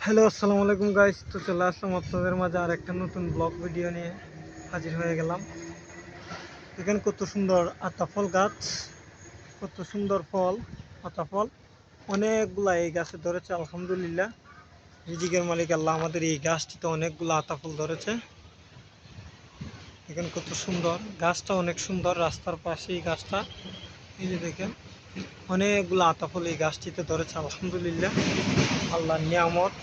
Hello, আসসালামু আলাইকুম guys. তো চলে আসলাম আপনাদের মাঝে আর একটা নতুন ব্লগ ভিডিও নিয়ে হাজির হয়ে গেলাম। দেখেন কত সুন্দর আতাফল গাছ, কত সুন্দর ফল, আতাফল অনেকগুলা এই গাছে ধরেছে। আলহামদুলিল্লাহ, রিজিকের মালিক আল্লাহ আমাদের এই গাছটিতে অনেকগুলো আতাফল ধরেছে। দেখেন কত সুন্দর গাছটা, অনেক সুন্দর। রাস্তার পাশে এই গাছটা, এই যে দেখেন অনেকগুলো আতাফল এই গাছটিতে ধরেছে। আলহামদুলিল্লাহ, আল্লাহর নিয়ামত।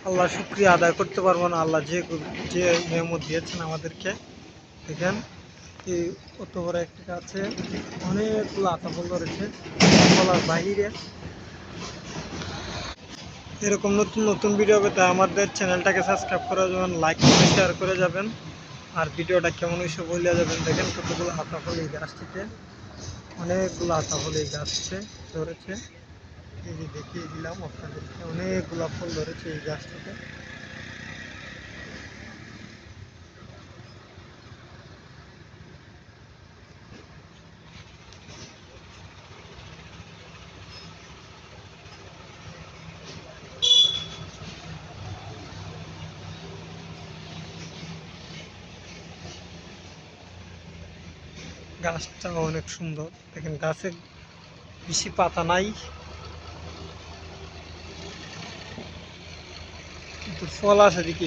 আল্লাহ শুক্রিয়া আদায় করতে পারবো না। আল্লাহ যে যে নিয়ামত দিয়েছেন আমাদেরকে। দেখেন এই কত বড় একটা গাছে অনেকগুলো আতাফল ধরেছে, বলার বাইরে। এরকম নতুন নতুন ভিডিও পেতে আমাদের চ্যানেলটাকে সাবস্ক্রাইব করে যাবেন, লাইক করে শেয়ার করে যাবেন, আর ভিডিওটা কেমন হয়েছে বলে যাবেন। দেখেন কতগুলো আতাফল এই গাছটিতে, অনেকগুলো আতাফল এই গাছটিতে ধরেছে। এই যে দেখিয়ে দিলাম আপনাদেরকে, অনেকগুলো ফল ধরেছে এই গাছটিতে। গাছটা অনেক সুন্দর। দেখেন গাছে বেশি পাতা নাই, কিন্তু ফল আছে দেখি।